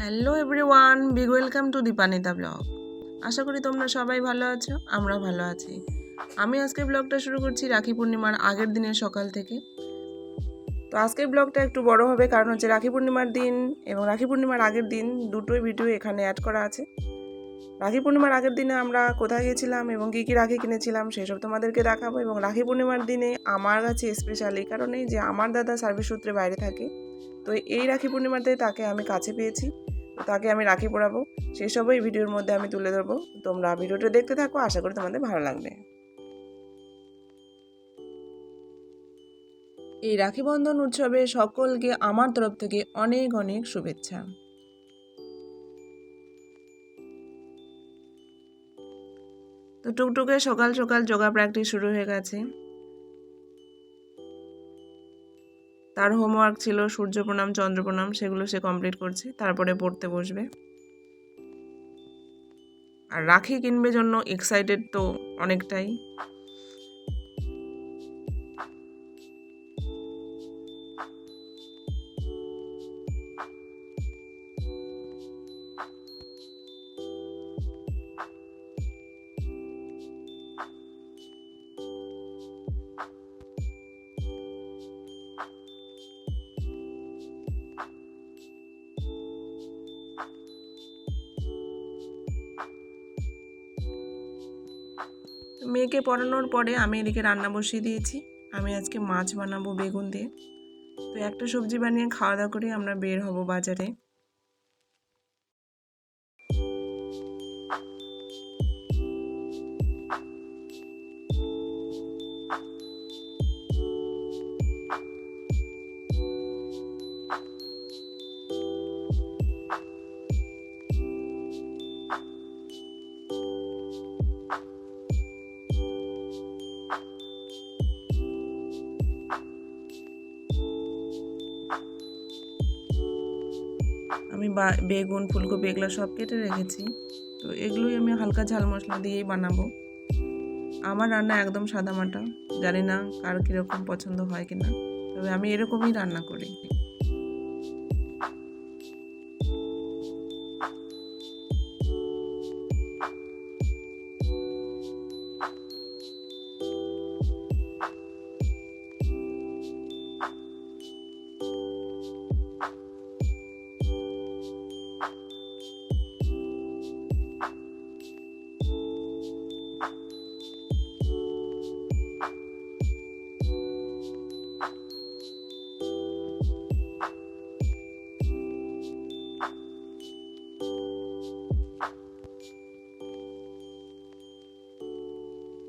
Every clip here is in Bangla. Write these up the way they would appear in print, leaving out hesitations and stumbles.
Hello everyone, big welcome to Dipanita blog. আশা করি তোমরা সবাই ভালো আছো, আমরা ভালো আছি। আমি আজকে ব্লগটা শুরু করছি রাখি পূর্ণিমার আগের দিনের সকাল থেকে। তো আজকের ব্লগটা একটু বড় হবে, কারণ হচ্ছে রাখি পূর্ণিমার দিন এবং রাখি পূর্ণিমার আগের দিন দুটোই ভিডিও এখানে অ্যাড করা আছে। রাখি পূর্ণিমার আগের দিনে আমরা কোথায় গেছিলাম এবং কী কী রাখি কিনেছিলাম সেসব তোমাদেরকে দেখাবো। এবং রাখি পূর্ণিমার দিনে আমার কাছে স্পেশাল এই কারণেই যে আমার দাদা সার্ভিস সূত্রে বাইরে থাকে, তো এই রাখি পূর্ণিমাতে তাকে আমি কাছে পেয়েছি, তো তাকে আমি রাখি পরাবো। সেসবই এই ভিডিওর মধ্যে আমি তুলে ধরবো। তোমরা ভিডিওটা দেখতে থাকো, আশা করি তোমাদের ভালো লাগবে। এই রাখি বন্ধন উৎসবে সকলকে আমার তরফ থেকে অনেক অনেক শুভেচ্ছা। তো টুকটুকে সকাল সকাল যোগা প্র্যাকটিস শুরু হয়ে গেছে। তার হোমওয়ার্ক ছিল সূর্য প্রণাম, চন্দ্র প্রণাম, সেগুলো সে কমপ্লিট করছে, তারপরে পড়তে বসবে। আর রাখি কিনবে জন্য এক্সাইটেড তো অনেকটাই। মেয়েকে পড়ানোর পরে আমি এদিকে রান্না বসিয়ে দিয়েছি। আমি আজকে মাছ বানাবো বেগুন দিয়ে। তো একটা সবজি বানিয়ে খাওয়া দাওয়া করে আমরা বের হব বাজারে। আমি বেগুন, ফুলকপি এগুলো সব কেটে রেখেছি। তো এগুলোই আমি হালকা ঝাল মশলা দিয়েই বানাবো। আমার রান্না একদম সাদামাটা, জানি না কার কীরকম পছন্দ হয় কিনা, তবে আমি এরকমই রান্না করি।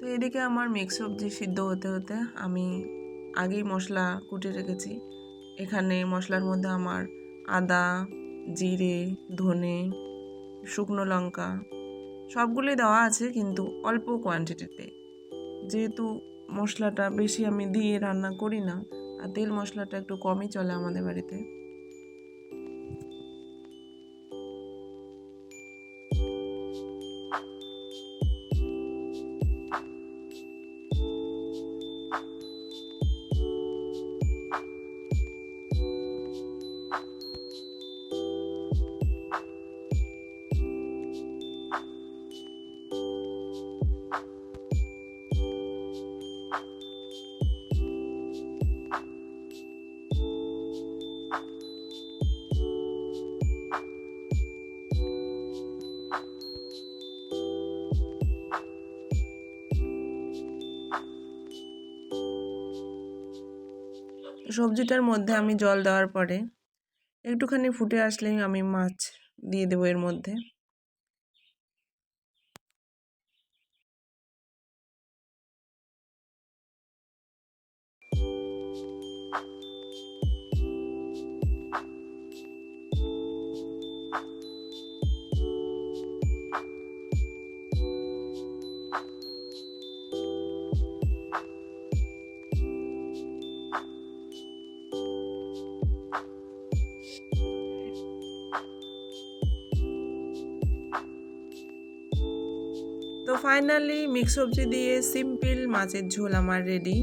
তো এদিকে আমার মিক্স সবজি সিদ্ধ হতে হতে আমি আগেই মশলা কুটে রেখেছি। এখানে মশলার মধ্যে আমার আদা, জিরে, ধনে, শুকনো লঙ্কা সবগুলোই দেওয়া আছে, কিন্তু অল্প কোয়ান্টিটিতে। যেহেতু মশলাটা বেশি আমি দিয়ে রান্না করি না, আর তেল মশলাটা একটু কমই চলে আমাদের বাড়িতে। সবজিটার মধ্যে আমি জল দেওয়ার পরে একটুখানি ফুটে আসলেই আমি মাছ দিয়ে দেবো এর মধ্যে। তো ফাইনালি মিক্স সবজি দিয়ে সিম্পল মাছের ঝোল আমার রেডি।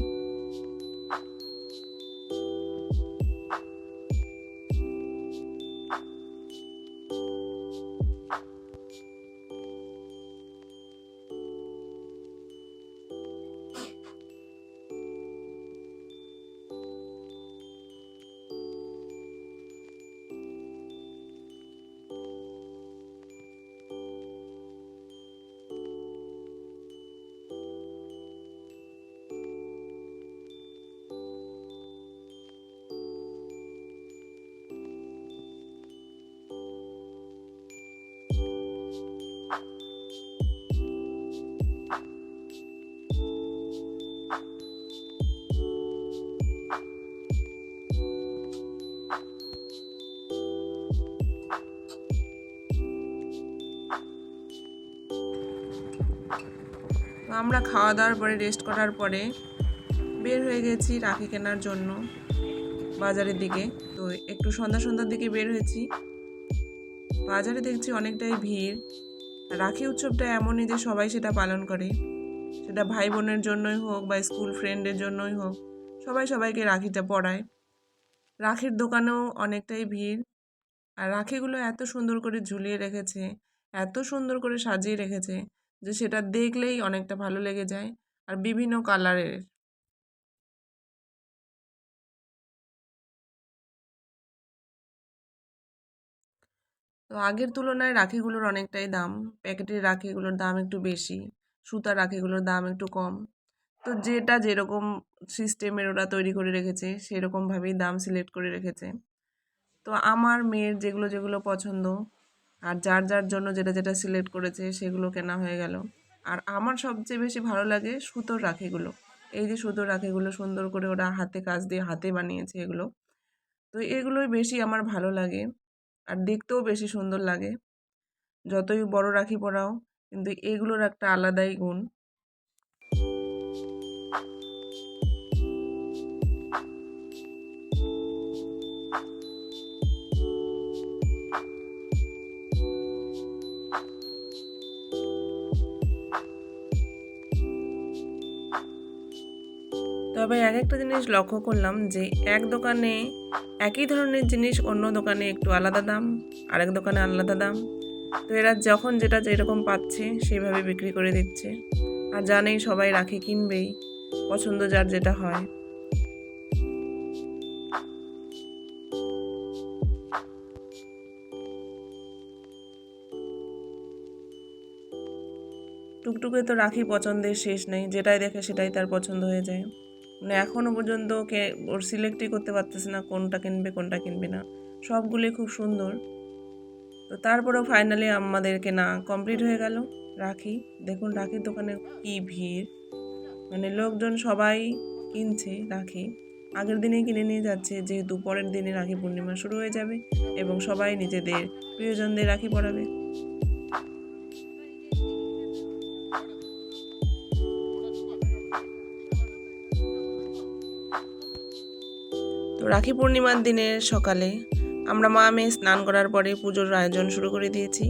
আমরা খাওয়া দাওয়ার পরে রেস্ট করার পরে বের হয়ে গেছি রাখি কেনার জন্য বাজারের দিকে। তো একটু সন্ধ্যার দিকে বের হয়েছি। বাজারে দেখছি অনেকটাই ভিড়। রাখি উৎসবটা এমনই যে সবাই সেটা পালন করে, সেটা ভাই বোনের জন্যই হোক বা স্কুল ফ্রেন্ডের জন্যই হোক, সবাই সবাইকে রাখিটা পরায়। রাখির দোকানেও অনেকটাই ভিড়। আর রাখিগুলো এত সুন্দর করে ঝুলিয়ে রেখেছে, এত সুন্দর করে সাজিয়ে রেখেছে যে সেটা দেখলেই অনেকটা ভালো লেগে যায়। আর বিভিন্ন কালারের। তো আগের তুলনায় রাখিগুলোর অনেকটাই দাম। প্যাকেটের রাখিগুলোর দাম একটু বেশি, সুতার রাখিগুলোর দাম একটু কম। তো যেটা যেরকম সিস্টেমের ওরা তৈরি করে রেখেছে সেরকমভাবেই দাম সিলেক্ট করে রেখেছে। তো আমার মেয়ের যেগুলো যেগুলো পছন্দ আর যার যার জন্য যেটা যেটা সিলেক্ট করেছে সেগুলো কেনা হয়ে গেল। আর আমার সবচেয়ে বেশি ভালো লাগে সুতোর রাখিগুলো। এই যে সুতোর রাখিগুলো সুন্দর করে ওরা হাতে কাজ দিয়ে হাতে বানিয়েছে এগুলো। তো এগুলোই বেশি আমার ভালো লাগে আর দেখতেও বেশি সুন্দর লাগে। যতই বড় রাখি পরাও কিন্তু এগুলোর একটা আলাদাই গুণ। তবে এক একটা জিনিস লক্ষ্য করলাম যে এক দোকানে একই ধরনের জিনিস অন্য দোকানে একটু আলাদা দাম, আরেক দোকানে আলাদা দাম। তো এরা যখন যেটা যেরকম পাচ্ছে সেইভাবে বিক্রি করে দিচ্ছে। আর জানেই সবাই রাখি কিনবেই, পছন্দ যার যেটা হয়। টুকটুকে তো রাখি পছন্দের শেষ নেই, যেটাই দেখে সেটাই তার পছন্দ হয়ে যায়। মানে এখনও পর্যন্ত ওর সিলেক্টই করতে পারতেছে না কোনটা কিনবে কোনটা কিনবে না। সবগুলোই খুব সুন্দর। তো তারপরেও ফাইনালি আমাদের কেনা কমপ্লিট হয়ে গেল রাখি। দেখুন রাখির দোকানে কি ভিড়, মানে লোকজন সবাই কিনছে রাখি। আগের দিনেই কিনে নিয়ে যাচ্ছে, যেহেতু পরের দিনে রাখি পূর্ণিমা শুরু হয়ে যাবে এবং সবাই নিজেদের প্রিয়জনদের রাখি পরাবে। তো রাখি পূর্ণিমার দিনের সকালে আমরা মা মেয়ে স্নান করার পরে পুজোর আয়োজন শুরু করে দিয়েছি।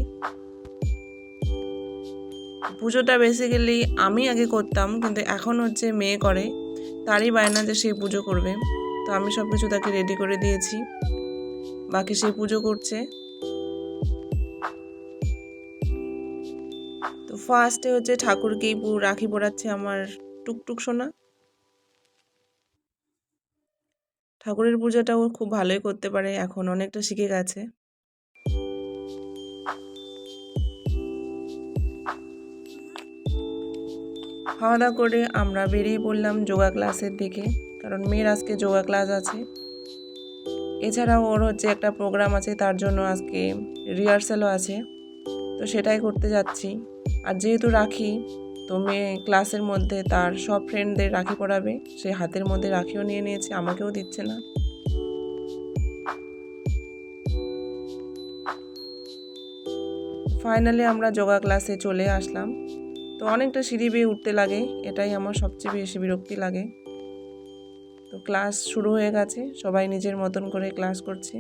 পুজোটা বেসিক্যালি আমি আগে করতাম, কিন্তু এখন হচ্ছে মেয়ে করে, তারই বায়না যে সে পুজো করবে। তো আমি সব কিছু তাকে রেডি করে দিয়েছি, বাকি সে পুজো করছে। তো ফার্স্টে হচ্ছে ঠাকুরকেই রাখি পরাচ্ছে আমার টুকটুক সোনা। ঠাকুরের পূজাটাও খুব ভালোই করতে পারে, এখন অনেকটা শিখে গেছে। খাওয়া দাওয়া করে আমরা বেরিয়ে পড়লাম যোগা ক্লাসের দিকে, কারণ মেয়ের আজকে যোগা ক্লাস আছে। এছাড়াও ওর হচ্ছে একটা প্রোগ্রাম আছে, তার জন্য আজকে রিহার্সালও আছে। তো সেটাই করতে যাচ্ছি। আর যেহেতু রাখি, তো মেয়ে ক্লাসের মধ্যে তার সব ফ্রেন্ডদের রাখি পরাবে, সে হাতের মধ্যে রাখিও নিয়ে নিয়েছে, আমাকেও দিচ্ছে না। ফাইনালি আমরা যোগা ক্লাসে চলে আসলাম। তো অনেকটা সিঁড়ি বেয়ে উঠতে লাগে, এটাই আমার সবচেয়ে বেশি বিরক্তি লাগে। তো ক্লাস শুরু হয়ে গেছে, সবাই নিজের মতন করে ক্লাস করছে।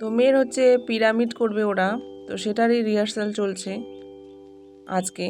তো মেয়ের হচ্ছে পিরামিড করবে ওরা, তো সেটারই রিহার্সাল চলছে আজকে।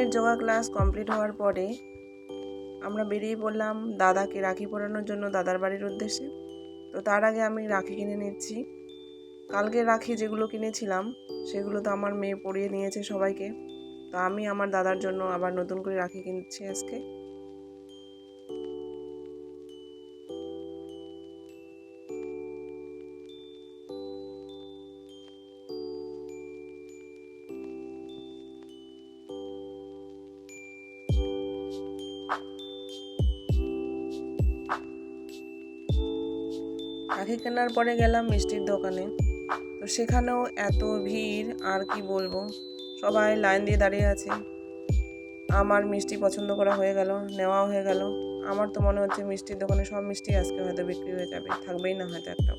মেয়ের যোগা ক্লাস কমপ্লিট হওয়ার পরে আমরা বেরিয়ে পড়লাম দাদাকে রাখি পরানোর জন্য দাদার বাড়ির উদ্দেশ্যে। তো তার আগে আমি রাখি কিনে নিচ্ছি। কালকে রাখি যেগুলো কিনেছিলাম সেগুলো তো আমার মেয়ে পরিয়ে নিয়েছে সবাইকে। তো আমি আমার দাদার জন্য আবার নতুন করে রাখি কিনছি আজকে। রাখি কেনার পরে গেলাম মিষ্টির দোকানে। তো সেখানেও এত ভিড় আর কি বলবো, সবাই লাইন দিয়ে দাঁড়িয়ে আছে। আমার মিষ্টি পছন্দ করা হয়ে গেল, নেওয়াও হয়ে গেল। আমার তো মনে হচ্ছে মিষ্টির দোকানে সব মিষ্টি আজকে হয়তো বিক্রি হয়ে যাবে, থাকবেই না হয়তো একটা।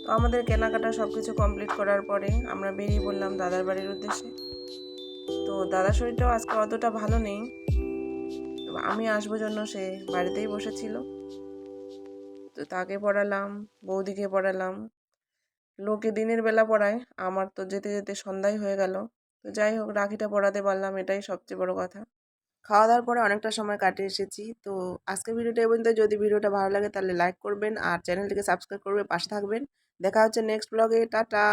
তো আমাদের কেনাকাটা সব কিছু কমপ্লিট করার পরে আমরা বেরিয়ে পড়লাম দাদার বাড়ির উদ্দেশ্যে। তো দাদার শরীরটাও আজকে অতটা ভালো নেই, তো আমি আসবো জন্য সে বাড়িতেই বসেছিল। তো তাকে পড়ালাম, বৌদিকে পড়ালাম। লোকে দিনের বেলা পড়ায়, আমার তো যেতে যেতে সন্ধ্যাই হয়ে গেল। তো যাই হোক, রাখিটা পড়াতে পারলাম, এটাই সবচেয়ে বড় কথা। খাওয়া দাওয়ার পরে অনেকটা সময় কাটিয়ে এসেছি। তো আজকের ভিডিওটা এই পর্যন্ত। যদি ভিডিওটা ভালো লাগে তাহলে লাইক করবেন আর চ্যানেলটিকে সাবস্ক্রাইব করবে, পাশে থাকবেন। দেখা হচ্ছে নেক্সট ব্লগে। টাটা।